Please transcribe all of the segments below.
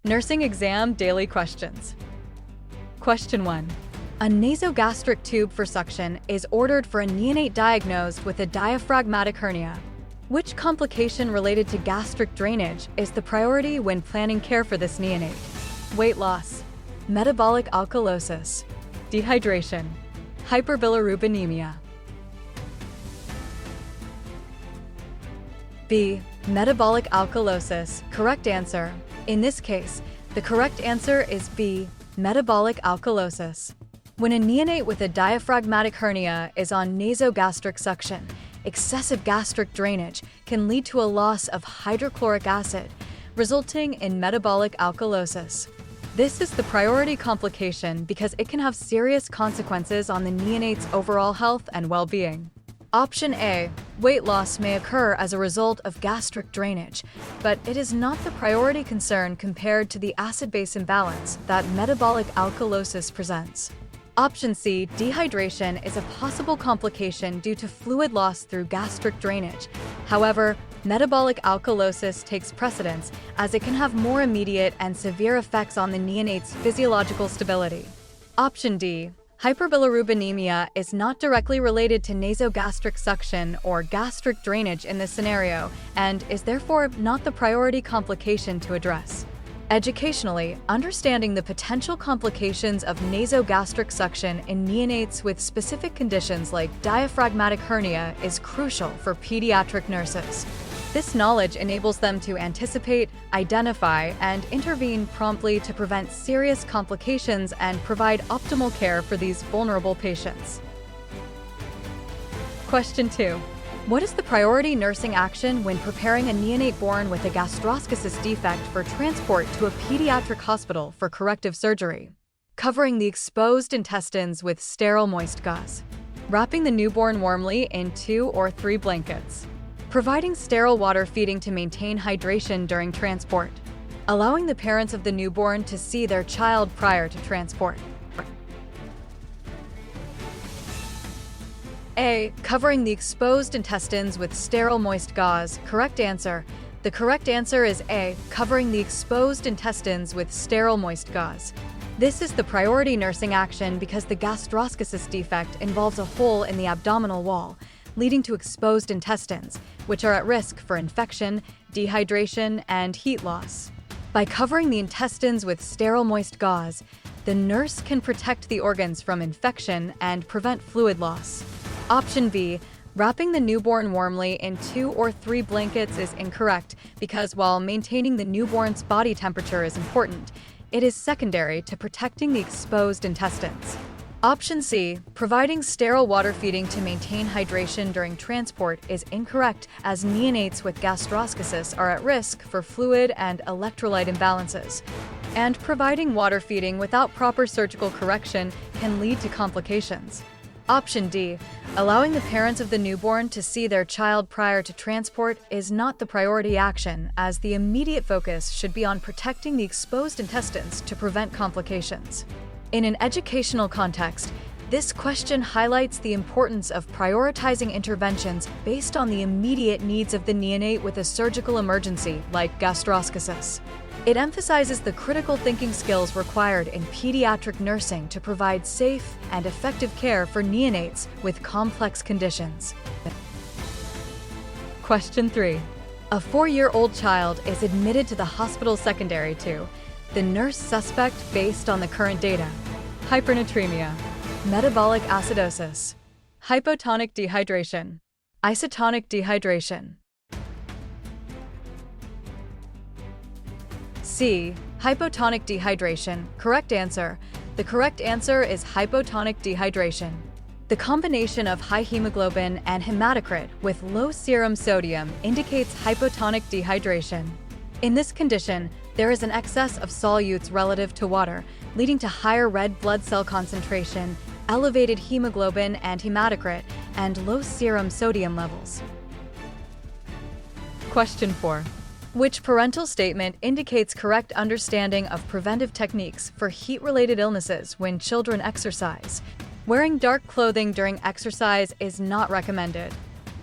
Nursing exam daily questions. Question 1. A nasogastric tube for suction is ordered for a neonate diagnosed with a diaphragmatic hernia. Which complication related to gastric drainage is the priority when planning care for this neonate? Weight loss, metabolic alkalosis, dehydration, hyperbilirubinemia. B. Metabolic alkalosis. Correct answer. In this case, the correct answer is B. Metabolic alkalosis. When a neonate with a diaphragmatic hernia is on nasogastric suction, excessive gastric drainage can lead to a loss of hydrochloric acid, resulting in metabolic alkalosis. This is the priority complication because it can have serious consequences on the neonate's overall health and well-being. Option A. Weight loss may occur as a result of gastric drainage, but it is not the priority concern compared to the acid-base imbalance that metabolic alkalosis presents. Option C. Dehydration is a possible complication due to fluid loss through gastric drainage. However, metabolic alkalosis takes precedence as it can have more immediate and severe effects on the neonate's physiological stability. Option D. Hyperbilirubinemia is not directly related to nasogastric suction or gastric drainage in this scenario and is therefore not the priority complication to address. Educationally, understanding the potential complications of nasogastric suction in neonates with specific conditions like diaphragmatic hernia is crucial for pediatric nurses. This knowledge enables them to anticipate, identify, and intervene promptly to prevent serious complications and provide optimal care for these vulnerable patients. Question 2. What is the priority nursing action when preparing a neonate born with a gastroschisis defect for transport to a pediatric hospital for corrective surgery? Covering the exposed intestines with sterile moist gauze. Wrapping the newborn warmly in 2 or 3 blankets. Providing sterile water feeding to maintain hydration during transport. Allowing the parents of the newborn to see their child prior to transport. A. Covering the exposed intestines with sterile moist gauze. Correct answer. The correct answer is A. Covering the exposed intestines with sterile moist gauze. This is the priority nursing action because the gastroschisis defect involves a hole in the abdominal wall, leading to exposed intestines, which are at risk for infection, dehydration, and heat loss. By covering the intestines with sterile moist gauze, the nurse can protect the organs from infection and prevent fluid loss. Option B. Wrapping the newborn warmly in 2 or 3 blankets is incorrect because while maintaining the newborn's body temperature is important, it is secondary to protecting the exposed intestines. Option C. Providing sterile water feeding to maintain hydration during transport is incorrect as neonates with gastroschisis are at risk for fluid and electrolyte imbalances. And providing water feeding without proper surgical correction can lead to complications. Option D. Allowing the parents of the newborn to see their child prior to transport is not the priority action as the immediate focus should be on protecting the exposed intestines to prevent complications. In an educational context, this question highlights the importance of prioritizing interventions based on the immediate needs of the neonate with a surgical emergency like gastroschisis. It emphasizes the critical thinking skills required in pediatric nursing to provide safe and effective care for neonates with complex conditions. Question 3. A 4-year-old child is admitted to the hospital secondary to the nurse suspect based on the current data. Hypernatremia, metabolic acidosis, hypotonic dehydration, isotonic dehydration. C. Hypotonic dehydration. Correct answer. The correct answer is hypotonic dehydration. The combination of high hemoglobin and hematocrit with low serum sodium indicates hypotonic dehydration. In this condition, there is an excess of solutes relative to water, leading to higher red blood cell concentration, elevated hemoglobin and hematocrit, and low serum sodium levels. Question 4. Which parental statement indicates correct understanding of preventive techniques for heat-related illnesses when children exercise? Wearing dark clothing during exercise is not recommended.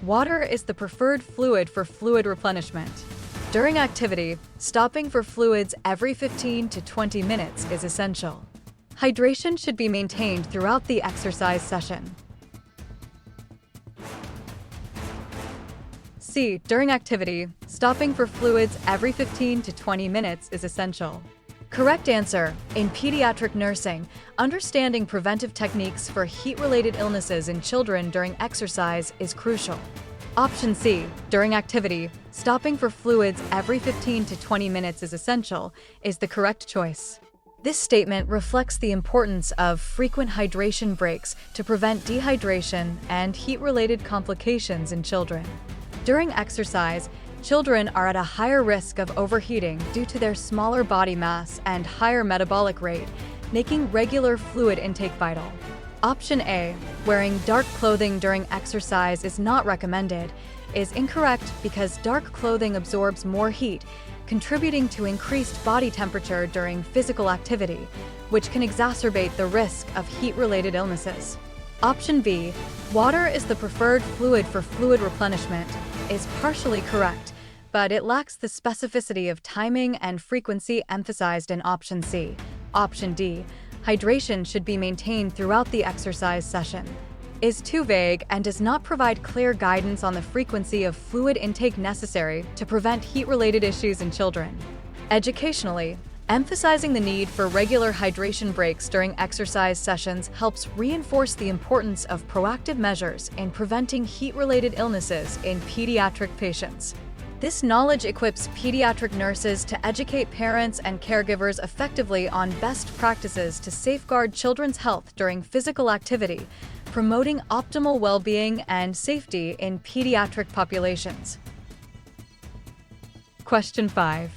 Water is the preferred fluid for fluid replenishment. During activity, stopping for fluids every 15 to 20 minutes is essential. Hydration should be maintained throughout the exercise session. C. During activity, stopping for fluids every 15 to 20 minutes is essential. Correct answer. In pediatric nursing, understanding preventive techniques for heat-related illnesses in children during exercise is crucial. Option C. During activity, stopping for fluids every 15 to 20 minutes is essential is the correct choice. This statement reflects the importance of frequent hydration breaks to prevent dehydration and heat-related complications in children. During exercise, children are at a higher risk of overheating due to their smaller body mass and higher metabolic rate, making regular fluid intake vital. Option A, wearing dark clothing during exercise is not recommended, is incorrect because dark clothing absorbs more heat, contributing to increased body temperature during physical activity, which can exacerbate the risk of heat-related illnesses. Option B, water is the preferred fluid for fluid replenishment, is partially correct, but it lacks the specificity of timing and frequency emphasized in Option C. Option D, hydration should be maintained throughout the exercise session, is too vague and does not provide clear guidance on the frequency of fluid intake necessary to prevent heat-related issues in children. Educationally, emphasizing the need for regular hydration breaks during exercise sessions helps reinforce the importance of proactive measures in preventing heat-related illnesses in pediatric patients. This knowledge equips pediatric nurses to educate parents and caregivers effectively on best practices to safeguard children's health during physical activity, promoting optimal well-being and safety in pediatric populations. Question 5.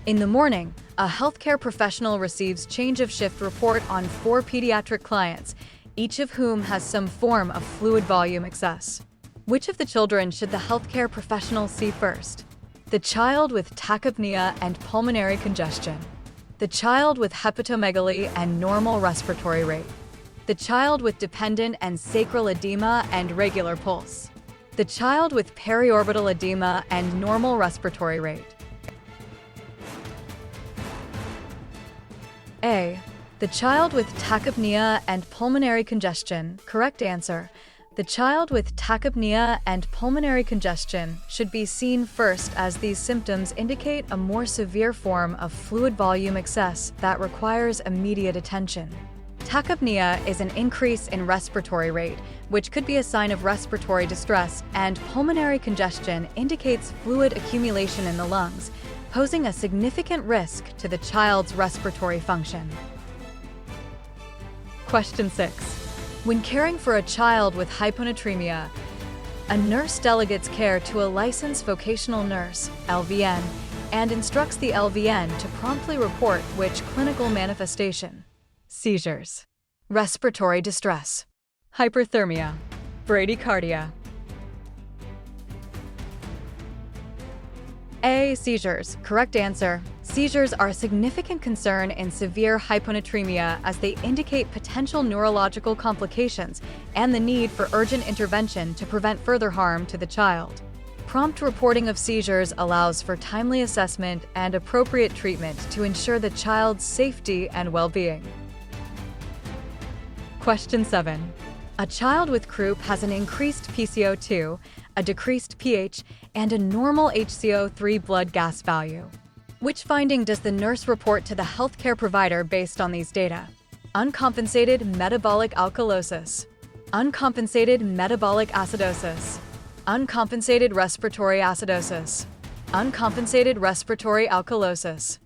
In the morning, a healthcare professional receives change of shift report on 4 pediatric clients, each of whom has some form of fluid volume excess. Which of the children should the healthcare professional see first? The child with tachypnea and pulmonary congestion. The child with hepatomegaly and normal respiratory rate. The child with dependent and sacral edema and regular pulse. The child with periorbital edema and normal respiratory rate. A. The child with tachypnea and pulmonary congestion. Correct answer. The child with tachypnea and pulmonary congestion should be seen first as these symptoms indicate a more severe form of fluid volume excess that requires immediate attention. Tachypnea is an increase in respiratory rate, which could be a sign of respiratory distress, and pulmonary congestion indicates fluid accumulation in the lungs, posing a significant risk to the child's respiratory function. Question 6. When caring for a child with hyponatremia, a nurse delegates care to a licensed vocational nurse, LVN, and instructs the LVN to promptly report which clinical manifestation: seizures, respiratory distress, hyperthermia, bradycardia. A. Seizures. Correct answer. Seizures are a significant concern in severe hyponatremia as they indicate potential neurological complications and the need for urgent intervention to prevent further harm to the child. Prompt reporting of seizures allows for timely assessment and appropriate treatment to ensure the child's safety and well-being. Question 7. A child with croup has an increased PCO2, a decreased pH, and a normal HCO3 blood gas value. Which finding does the nurse report to the healthcare provider based on these data? Uncompensated metabolic alkalosis, uncompensated metabolic acidosis, uncompensated respiratory acidosis, uncompensated respiratory alkalosis.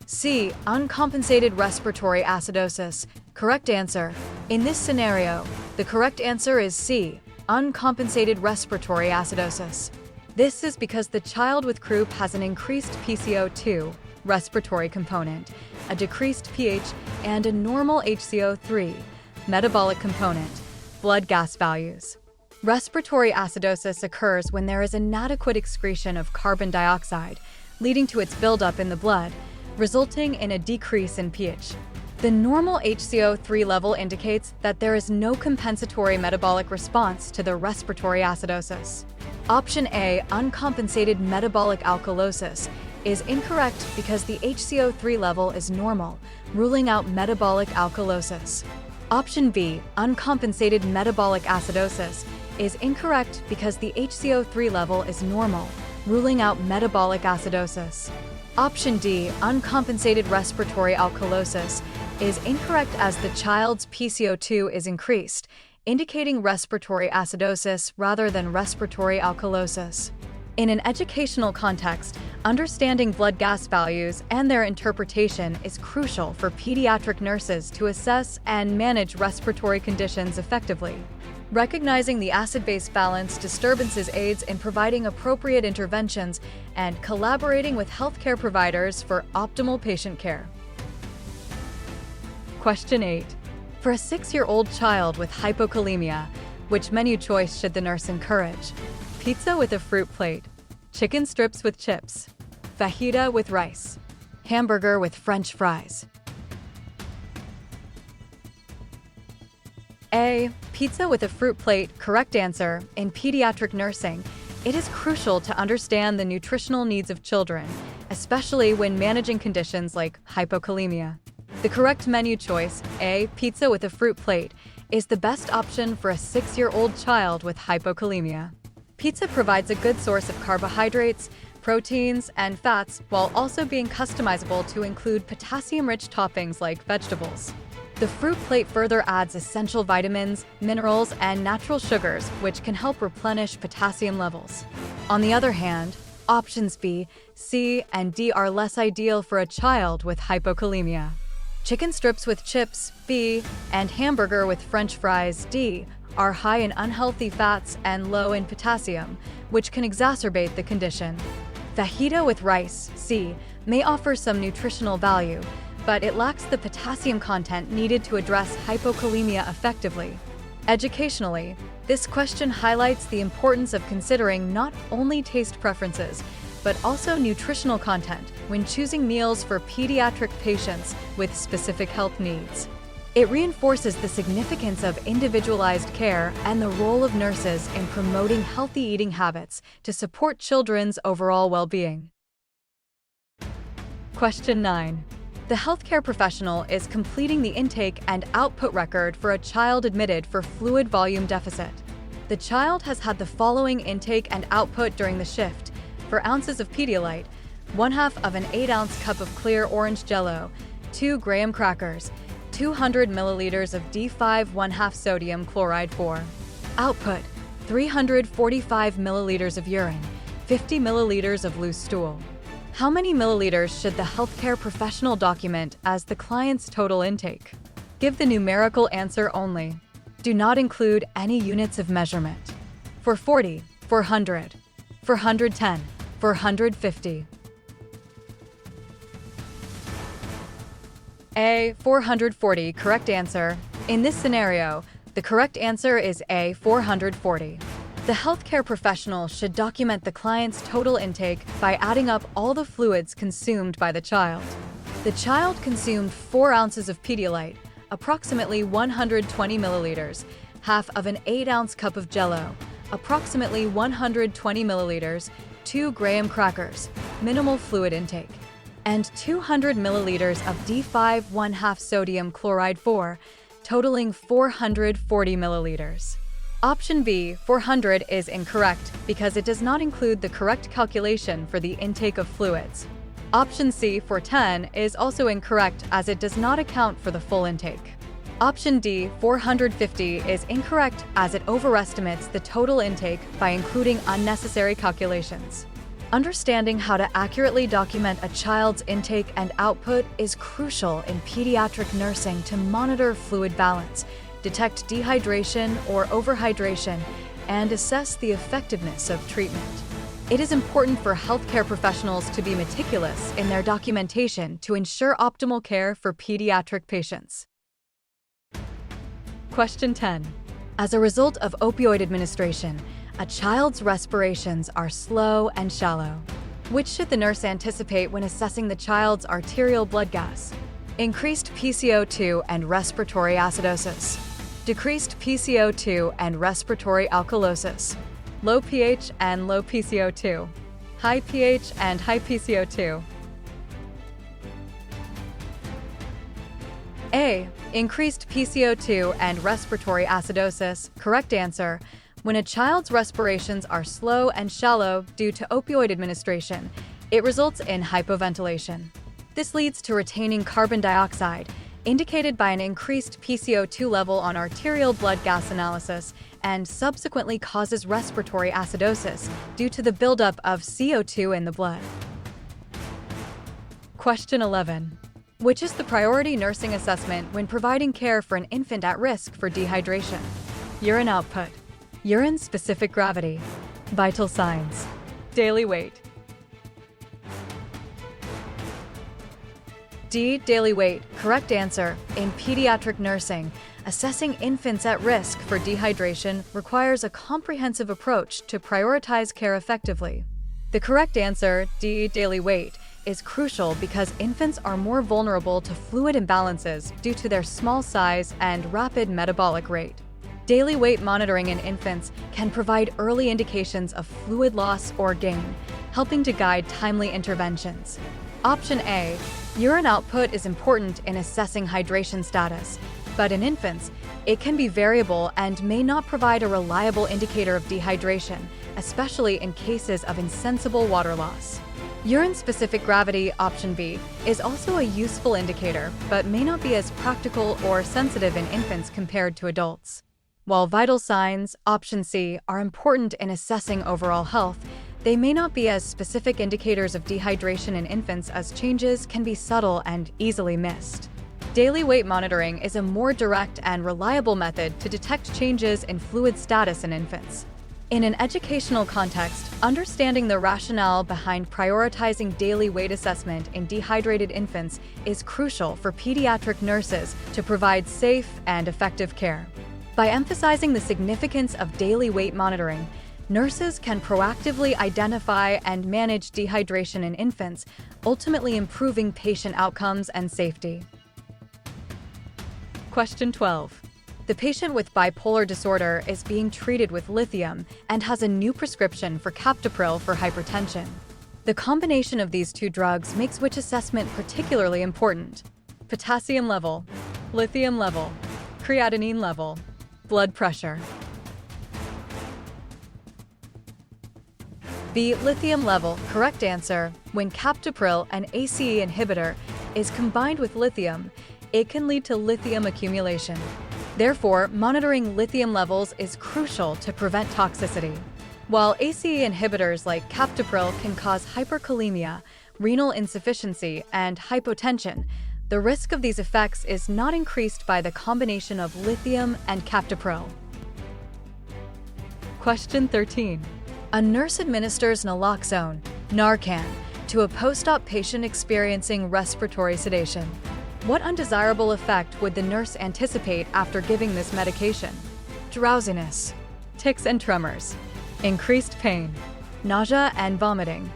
C. Uncompensated respiratory acidosis. Correct answer. In this scenario, the correct answer is C. Uncompensated respiratory acidosis. This is because the child with croup has an increased PCO2, respiratory component, a decreased pH, and a normal HCO3, metabolic component, blood gas values. Respiratory acidosis occurs when there is inadequate excretion of carbon dioxide, leading to its buildup in the blood, resulting in a decrease in pH. The normal HCO3 level indicates that there is no compensatory metabolic response to the respiratory acidosis. Option A, uncompensated metabolic alkalosis, is incorrect because the HCO3 level is normal, ruling out metabolic alkalosis. Option B, uncompensated metabolic acidosis, is incorrect because the HCO3 level is normal, ruling out metabolic acidosis. Option D, uncompensated respiratory alkalosis, is incorrect as the child's PCO2 is increased, indicating respiratory acidosis rather than respiratory alkalosis. In an educational context, understanding blood gas values and their interpretation is crucial for pediatric nurses to assess and manage respiratory conditions effectively. Recognizing the acid-base balance disturbances aids in providing appropriate interventions and collaborating with healthcare providers for optimal patient care. Question 8. For a 6-year-old child with hypokalemia, which menu choice should the nurse encourage? Pizza with a fruit plate, chicken strips with chips, fajita with rice, hamburger with French fries. A. Pizza with a fruit plate. Correct answer. In pediatric nursing, it is crucial to understand the nutritional needs of children, especially when managing conditions like hypokalemia. The correct menu choice, A. Pizza with a fruit plate, is the best option for a 6-year-old child with hypokalemia. Pizza provides a good source of carbohydrates, proteins, and fats while also being customizable to include potassium-rich toppings like vegetables. The fruit plate further adds essential vitamins, minerals, and natural sugars, which can help replenish potassium levels. On the other hand, options B, C, and D are less ideal for a child with hypokalemia. Chicken strips with chips, B, and hamburger with French fries, D, are high in unhealthy fats and low in potassium, which can exacerbate the condition. Fajita with rice, C, may offer some nutritional value, but it lacks the potassium content needed to address hypokalemia effectively. Educationally, this question highlights the importance of considering not only taste preferences, but also nutritional content when choosing meals for pediatric patients with specific health needs. It reinforces the significance of individualized care and the role of nurses in promoting healthy eating habits to support children's overall well-being. Question 9. The healthcare professional is completing the intake and output record for a child admitted for fluid volume deficit. The child has had the following intake and output during the shift: for ounces of Pedialyte, 1/2 of an 8-ounce cup of clear orange Jell-O, 2 graham crackers, 200 milliliters of D5 1/2 sodium chloride 4. Output: 345 milliliters of urine, 50 milliliters of loose stool. How many milliliters should the healthcare professional document as the client's total intake? Give the numerical answer only. Do not include any units of measurement. For 40, 400, 410, 450. A. 440. Correct answer. In this scenario, the correct answer is A. 440. The healthcare professional should document the client's total intake by adding up all the fluids consumed by the child. The child consumed 4 ounces of Pedialyte, approximately 120 milliliters, 1/2 of an 8-ounce cup of Jell-O, approximately 120 milliliters, 2 graham crackers, minimal fluid intake, and 200 milliliters of D5 1/2 sodium chloride 4, totaling 440 milliliters. Option B, 400, is incorrect because it does not include the correct calculation for the intake of fluids. Option C, 410, is also incorrect as it does not account for the full intake. Option D, 450, is incorrect as it overestimates the total intake by including unnecessary calculations. Understanding how to accurately document a child's intake and output is crucial in pediatric nursing to monitor fluid balance, detect dehydration or overhydration, and assess the effectiveness of treatment. It is important for healthcare professionals to be meticulous in their documentation to ensure optimal care for pediatric patients. Question 10. As a result of opioid administration, a child's respirations are slow and shallow. Which should the nurse anticipate when assessing the child's arterial blood gas? Increased PCO2 and respiratory acidosis. Decreased PCO2 and respiratory alkalosis. low pH and low PCO2, high pH and high PCO2. A. Increased PCO2 and respiratory acidosis. Correct answer. When a child's respirations are slow and shallow due to opioid administration, it results in hypoventilation. This leads to retaining carbon dioxide, indicated by an increased PCO2 level on arterial blood gas analysis, and subsequently causes respiratory acidosis due to the buildup of CO2 in the blood. Question 11. Which is the priority nursing assessment when providing care for an infant at risk for dehydration? Urine output, urine specific gravity, vital signs, daily weight. D. Daily weight. Correct answer. In pediatric nursing, assessing infants at risk for dehydration requires a comprehensive approach to prioritize care effectively. The correct answer, D. Daily weight, is crucial because infants are more vulnerable to fluid imbalances due to their small size and rapid metabolic rate. Daily weight monitoring in infants can provide early indications of fluid loss or gain, helping to guide timely interventions. Option A. Urine output is important in assessing hydration status, but in infants, it can be variable and may not provide a reliable indicator of dehydration, especially in cases of insensible water loss. Urine-specific gravity, option B, is also a useful indicator, but may not be as practical or sensitive in infants compared to adults. While vital signs, option C, are important in assessing overall health, they may not be as specific indicators of dehydration in infants as changes can be subtle and easily missed. Daily weight monitoring is a more direct and reliable method to detect changes in fluid status in infants. In an educational context, understanding the rationale behind prioritizing daily weight assessment in dehydrated infants is crucial for pediatric nurses to provide safe and effective care. By emphasizing the significance of daily weight monitoring, nurses can proactively identify and manage dehydration in infants, ultimately improving patient outcomes and safety. Question 12. The patient with bipolar disorder is being treated with lithium and has a new prescription for captopril for hypertension. The combination of these two drugs makes which assessment particularly important? Potassium level, lithium level, creatinine level, blood pressure. B. Lithium level. Correct answer. When captopril, an ACE inhibitor, is combined with lithium, it can lead to lithium accumulation. Therefore, monitoring lithium levels is crucial to prevent toxicity. While ACE inhibitors like captopril can cause hyperkalemia, renal insufficiency, and hypotension, the risk of these effects is not increased by the combination of lithium and captopril. Question 13. A nurse administers naloxone, Narcan, to a post-op patient experiencing respiratory sedation. What undesirable effect would the nurse anticipate after giving this medication? Drowsiness, tics and tremors, increased pain, nausea and vomiting.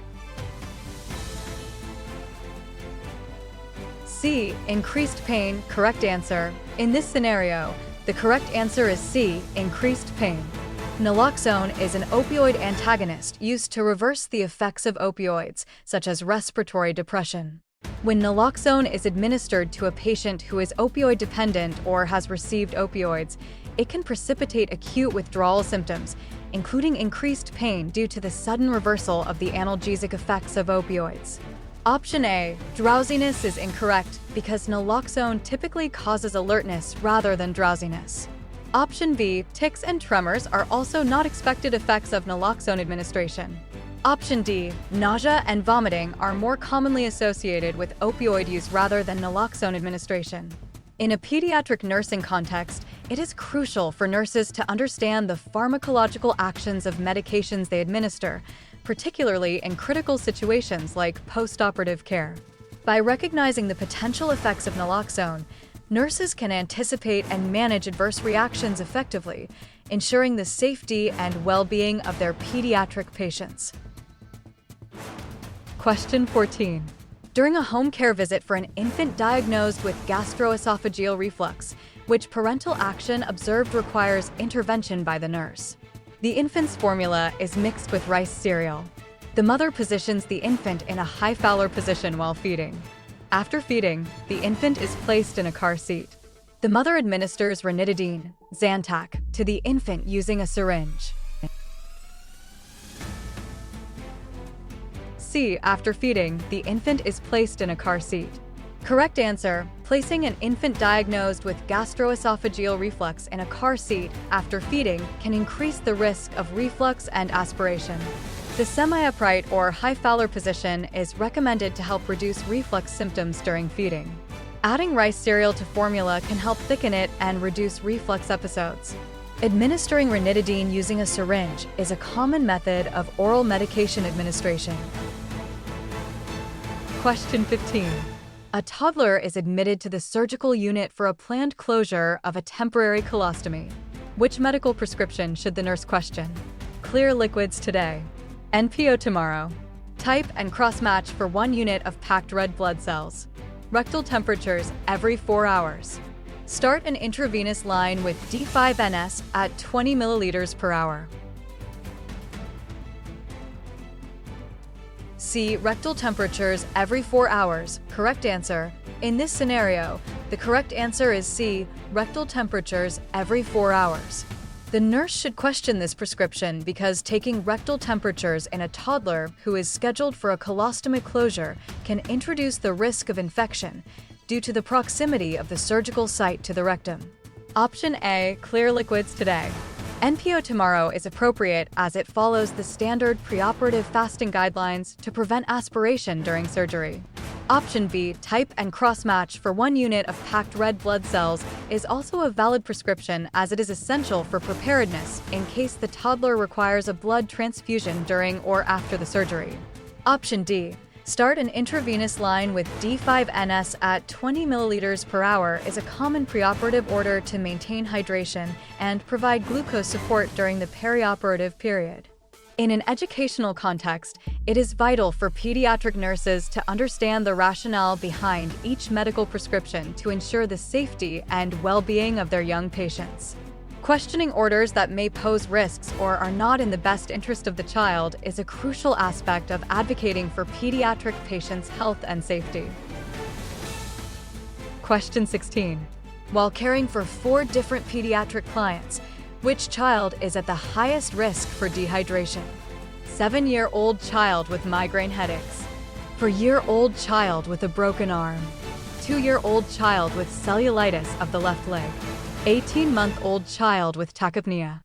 C. Increased pain. Correct answer. In this scenario, the correct answer is C. Increased pain. Naloxone is an opioid antagonist used to reverse the effects of opioids, such as respiratory depression. When naloxone is administered to a patient who is opioid dependent or has received opioids, it can precipitate acute withdrawal symptoms, including increased pain due to the sudden reversal of the analgesic effects of opioids. Option A. Drowsiness is incorrect because naloxone typically causes alertness rather than drowsiness. Option B. Tics and tremors are also not expected effects of naloxone administration. Option D. Nausea and vomiting are more commonly associated with opioid use rather than naloxone administration. In a pediatric nursing context, it is crucial for nurses to understand the pharmacological actions of medications they administer, particularly in critical situations like post-operative care. By recognizing the potential effects of naloxone, nurses can anticipate and manage adverse reactions effectively, ensuring the safety and well-being of their pediatric patients. Question 14. During a home care visit for an infant diagnosed with gastroesophageal reflux, which parental action observed requires intervention by the nurse? The infant's formula is mixed with rice cereal. The mother positions the infant in a high Fowler position while feeding. After feeding, the infant is placed in a car seat. The mother administers ranitidine, Zantac, to the infant using a syringe. C. After feeding, the infant is placed in a car seat. Correct answer: placing an infant diagnosed with gastroesophageal reflux in a car seat after feeding can increase the risk of reflux and aspiration. The semi-upright or high Fowler position is recommended to help reduce reflux symptoms during feeding. Adding rice cereal to formula can help thicken it and reduce reflux episodes. Administering ranitidine using a syringe is a common method of oral medication administration. Question 15. A toddler is admitted to the surgical unit for a planned closure of a temporary colostomy. Which medical prescription should the nurse question? Clear liquids today. NPO tomorrow. Type and cross-match for 1 unit of packed red blood cells. Rectal temperatures every 4 hours. Start an intravenous line with D5NS at 20 milliliters per hour. C. Rectal temperatures every 4 hours. Correct answer: in this scenario, the correct answer is C. Rectal temperatures every 4 hours. The nurse should question this prescription because taking rectal temperatures in a toddler who is scheduled for a colostomy closure can introduce the risk of infection due to the proximity of the surgical site to the rectum. Option A. Clear liquids today. NPO tomorrow is appropriate as it follows the standard preoperative fasting guidelines to prevent aspiration during surgery. Option B. Type and cross-match for 1 unit of packed red blood cells is also a valid prescription as it is essential for preparedness in case the toddler requires a blood transfusion during or after the surgery. Option D. Start an intravenous line with D5NS at 20 milliliters per hour is a common preoperative order to maintain hydration and provide glucose support during the perioperative period. In an educational context, it is vital for pediatric nurses to understand the rationale behind each medical prescription to ensure the safety and well-being of their young patients. Questioning orders that may pose risks or are not in the best interest of the child is a crucial aspect of advocating for pediatric patients' health and safety. Question 16. While caring for 4 different pediatric clients, which child is at the highest risk for dehydration? 7-year-old child with migraine headaches. 4-year-old child with a broken arm. 2-year-old child with cellulitis of the left leg. 18-month-old child with tachypnea.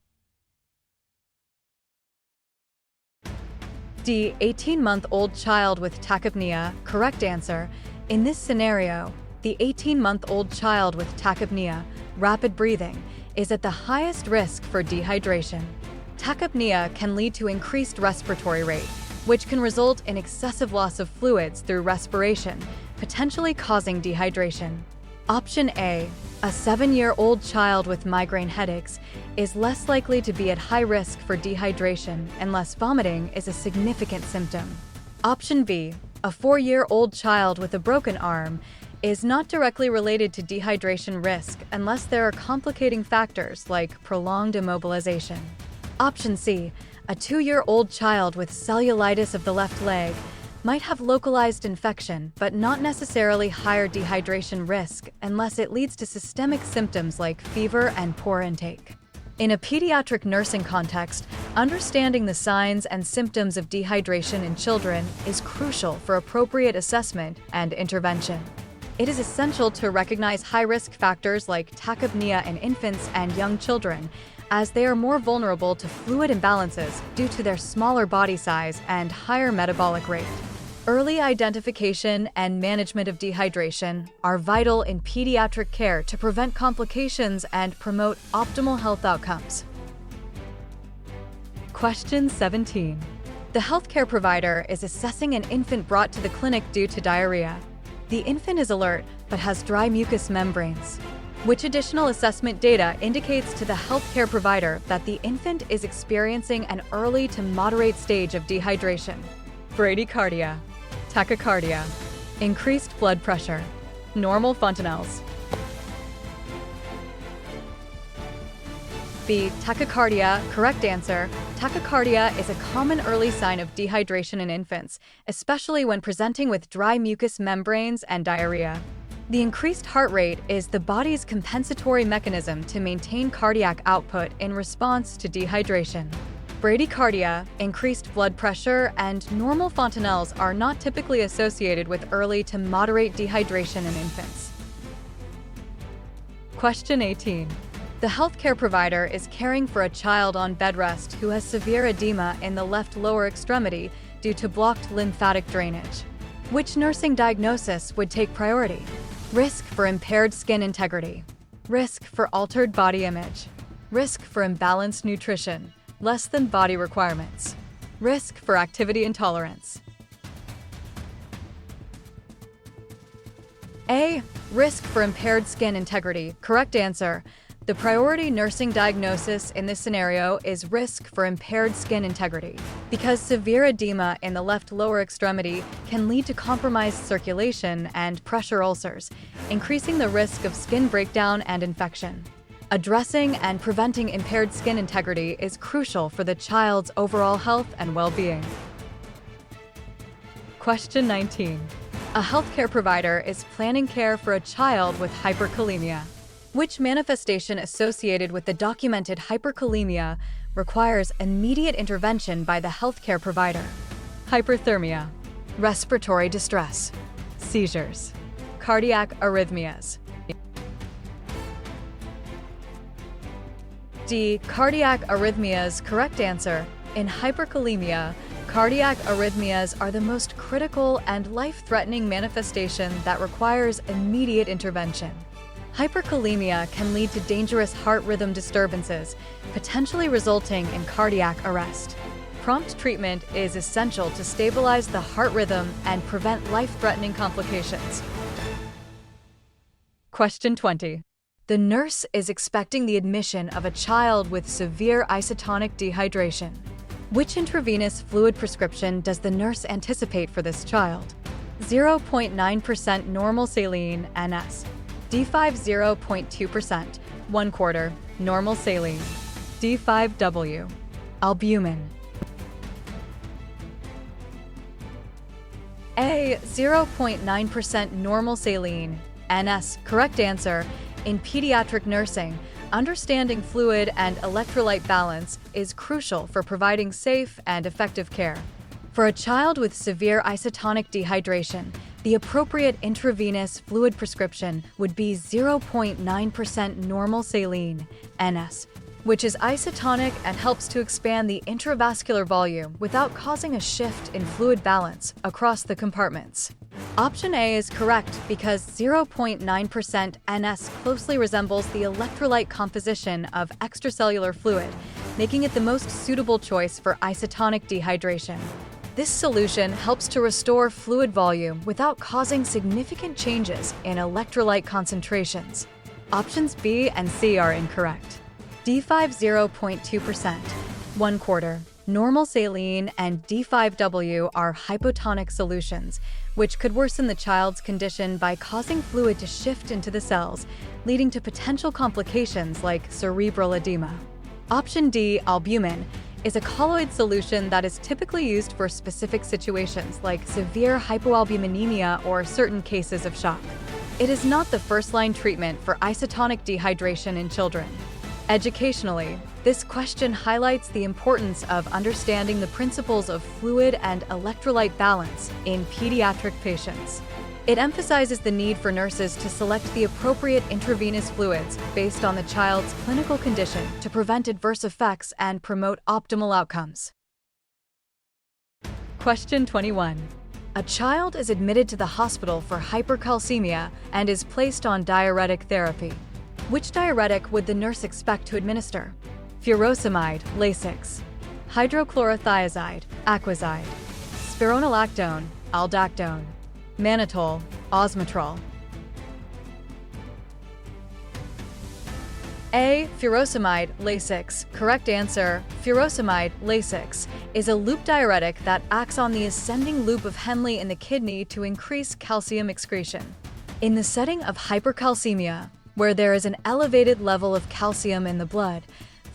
D. 18-month-old child with tachypnea. Correct answer: in this scenario, the 18-month-old child with tachypnea, rapid breathing, is at the highest risk for dehydration. Tachypnea can lead to increased respiratory rate, which can result in excessive loss of fluids through respiration, potentially causing dehydration. Option A. A 7-year-old child with migraine headaches is less likely to be at high risk for dehydration unless vomiting is a significant symptom. Option B. A 4-year-old child with a broken arm is not directly related to dehydration risk unless there are complicating factors like prolonged immobilization. Option C. A 2-year-old child with cellulitis of the left leg might have localized infection but not necessarily higher dehydration risk unless it leads to systemic symptoms like fever and poor intake. In a pediatric nursing context, understanding the signs and symptoms of dehydration in children is crucial for appropriate assessment and intervention. It is essential to recognize high-risk factors like tachypnea in infants and young children, as they are more vulnerable to fluid imbalances due to their smaller body size and higher metabolic rate. Early identification and management of dehydration are vital in pediatric care to prevent complications and promote optimal health outcomes. Question 17. The healthcare provider is assessing an infant brought to the clinic due to diarrhea. The infant is alert but has dry mucous membranes. Which additional assessment data indicates to the healthcare provider that the infant is experiencing an early to moderate stage of dehydration? Bradycardia, tachycardia, increased blood pressure, normal fontanelles. B. Tachycardia. Correct answer. Tachycardia is a common early sign of dehydration in infants, especially when presenting with dry mucous membranes and diarrhea. The increased heart rate is the body's compensatory mechanism to maintain cardiac output in response to dehydration. Bradycardia, increased blood pressure, and normal fontanelles are not typically associated with early to moderate dehydration in infants. Question 18. The healthcare provider is caring for a child on bed rest who has severe edema in the left lower extremity due to blocked lymphatic drainage. Which nursing diagnosis would take priority? Risk for impaired skin integrity. Risk for altered body image. Risk for imbalanced nutrition, less than body requirements. Risk for activity intolerance. A. Risk for impaired skin integrity. Correct answer. The priority nursing diagnosis in this scenario is risk for impaired skin integrity, because severe edema in the left lower extremity can lead to compromised circulation and pressure ulcers, increasing the risk of skin breakdown and infection. Addressing and preventing impaired skin integrity is crucial for the child's overall health and well-being. Question 19. A healthcare provider is planning care for a child with hyperkalemia. Which manifestation associated with the documented hyperkalemia requires immediate intervention by the healthcare provider? Hyperthermia, respiratory distress, seizures, cardiac arrhythmias. D. Cardiac arrhythmias. Correct answer. In hyperkalemia, cardiac arrhythmias are the most critical and life-threatening manifestation that requires immediate intervention. Hyperkalemia can lead to dangerous heart rhythm disturbances, potentially resulting in cardiac arrest. Prompt treatment is essential to stabilize the heart rhythm and prevent life-threatening complications. Question 20. The nurse is expecting the admission of a child with severe isotonic dehydration. Which intravenous fluid prescription does the nurse anticipate for this child? 0.9% normal saline NS. D5 0.2%, 1/4, normal saline. D5W, albumin. A. 0.9% normal saline, NS. Correct answer. In pediatric nursing, understanding fluid and electrolyte balance is crucial for providing safe and effective care. For a child with severe isotonic dehydration, the appropriate intravenous fluid prescription would be 0.9% normal saline, NS, which is isotonic and helps to expand the intravascular volume without causing a shift in fluid balance across the compartments. Option A is correct because 0.9% NS closely resembles the electrolyte composition of extracellular fluid, making it the most suitable choice for isotonic dehydration. This solution helps to restore fluid volume without causing significant changes in electrolyte concentrations. Options B and C are incorrect. D5 0.2%, 1/4, normal saline, and D5W are hypotonic solutions, which could worsen the child's condition by causing fluid to shift into the cells, leading to potential complications like cerebral edema. Option D, albumin, is a colloid solution that is typically used for specific situations like severe hypoalbuminemia or certain cases of shock. It is not the first-line treatment for isotonic dehydration in children. Educationally, this question highlights the importance of understanding the principles of fluid and electrolyte balance in pediatric patients. It emphasizes the need for nurses to select the appropriate intravenous fluids based on the child's clinical condition to prevent adverse effects and promote optimal outcomes. Question 21. A child is admitted to the hospital for hypercalcemia and is placed on diuretic therapy. Which diuretic would the nurse expect to administer? Furosemide, Lasix, hydrochlorothiazide, Aquazide, spironolactone, Aldactone, mannitol, Osmotrol. A. Furosemide, Lasix. Correct answer. Furosemide, Lasix, is a loop diuretic that acts on the ascending loop of Henle in the kidney to increase calcium excretion. In the setting of hypercalcemia, where there is an elevated level of calcium in the blood,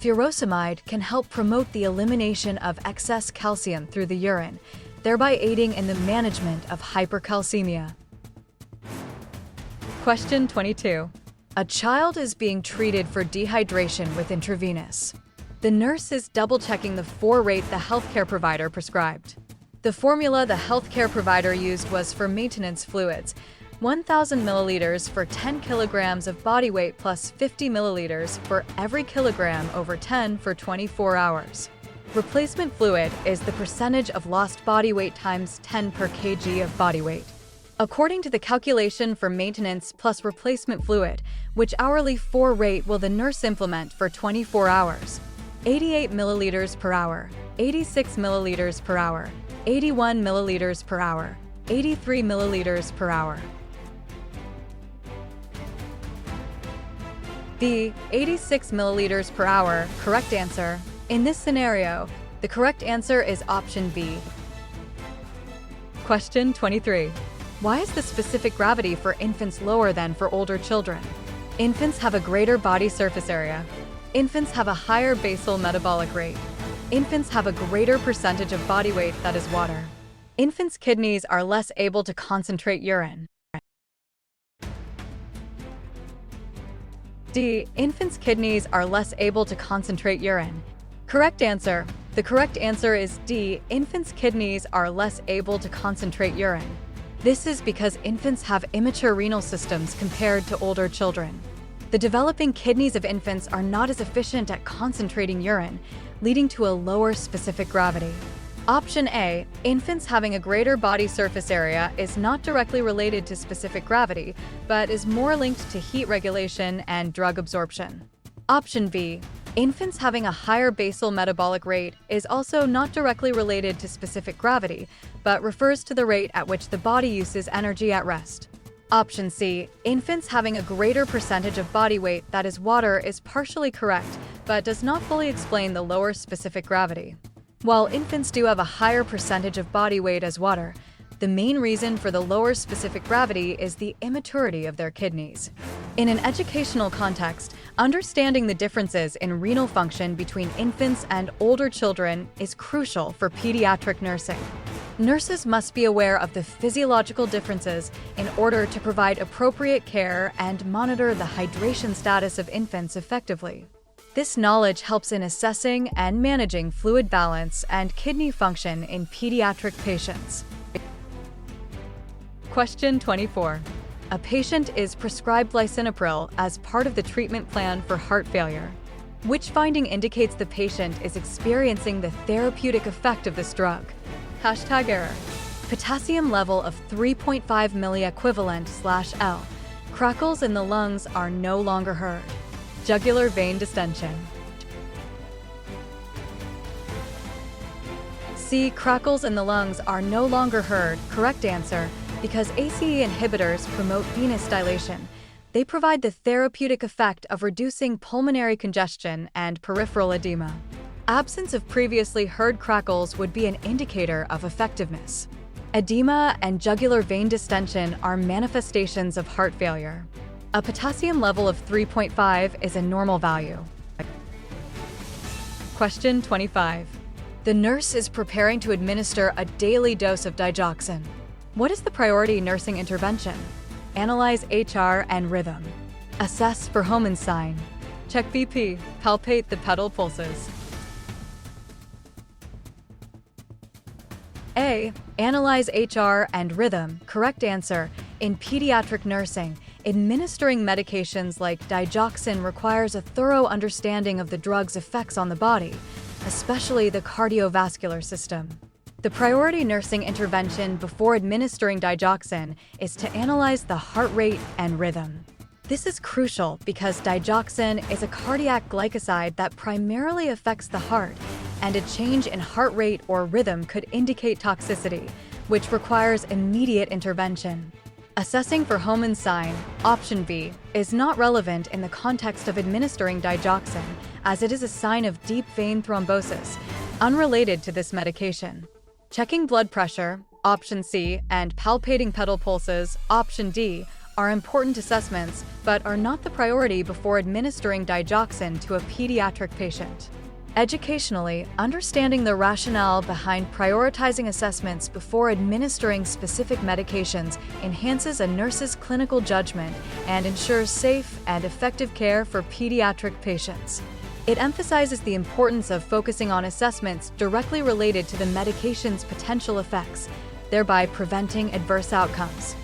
Furosemide can help promote the elimination of excess calcium through the urine, thereby aiding in the management of hypercalcemia. Question 22. A child is being treated for dehydration with intravenous. The nurse is double-checking the rate the healthcare provider prescribed. The formula the healthcare provider used was for maintenance fluids, 1,000 milliliters for 10 kilograms of body weight plus 50 milliliters for every kilogram over 10 for 24 hours. Replacement fluid is the percentage of lost body weight times 10 per kg of body weight. According to the calculation for maintenance plus replacement fluid, which hourly rate will the nurse implement for 24 hours? 88 milliliters per hour, 86 milliliters per hour, 81 milliliters per hour, 83 milliliters per hour. The 86 milliliters per hour correct answer. In this scenario, the correct answer is option B. Question 23. Why is the specific gravity for infants lower than for older children? Infants have a greater body surface area. Infants have a higher basal metabolic rate. Infants have a greater percentage of body weight that is water. Infants' kidneys are less able to concentrate urine. D. Infants' kidneys are less able to concentrate urine. Correct answer. The correct answer is D. Infants' kidneys are less able to concentrate urine. This is because infants have immature renal systems compared to older children. The developing kidneys of infants are not as efficient at concentrating urine, leading to a lower specific gravity. Option A, infants having a greater body surface area is not directly related to specific gravity, but is more linked to heat regulation and drug absorption. Option B, infants having a higher basal metabolic rate is also not directly related to specific gravity, but refers to the rate at which the body uses energy at rest. Option C, infants having a greater percentage of body weight that is water is partially correct, but does not fully explain the lower specific gravity. While infants do have a higher percentage of body weight as water, the main reason for the lower specific gravity is the immaturity of their kidneys. In an educational context, understanding the differences in renal function between infants and older children is crucial for pediatric nursing. Nurses must be aware of the physiological differences in order to provide appropriate care and monitor the hydration status of infants effectively. This knowledge helps in assessing and managing fluid balance and kidney function in pediatric patients. Question 24. A patient is prescribed lisinopril as part of the treatment plan for heart failure. Which finding indicates the patient is experiencing the therapeutic effect of this drug? #error. Potassium level of 3.5 milliequivalent/L. Crackles in the lungs are no longer heard. Jugular vein distension. C. Crackles in the lungs are no longer heard. Correct answer. Because ACE inhibitors promote venous dilation, they provide the therapeutic effect of reducing pulmonary congestion and peripheral edema. Absence of previously heard crackles would be an indicator of effectiveness. Edema and jugular vein distension are manifestations of heart failure. A potassium level of 3.5 is a normal value. Question 25. The nurse is preparing to administer a daily dose of digoxin. What is the priority nursing intervention? Analyze HR and rhythm. Assess for Hohmann's sign. Check BP. Palpate the pedal pulses. A. Analyze HR and rhythm. Correct answer. In pediatric nursing, administering medications like digoxin requires a thorough understanding of the drug's effects on the body, especially the cardiovascular system. The priority nursing intervention before administering digoxin is to analyze the heart rate and rhythm. This is crucial because digoxin is a cardiac glycoside that primarily affects the heart, and a change in heart rate or rhythm could indicate toxicity, which requires immediate intervention. Assessing for Hohmann's sign, option B, is not relevant in the context of administering digoxin, as it is a sign of deep vein thrombosis, unrelated to this medication. Checking blood pressure, option C, and palpating pedal pulses, option D, are important assessments, but are not the priority before administering digoxin to a pediatric patient. Educationally, understanding the rationale behind prioritizing assessments before administering specific medications enhances a nurse's clinical judgment and ensures safe and effective care for pediatric patients. It emphasizes the importance of focusing on assessments directly related to the medication's potential effects, thereby preventing adverse outcomes.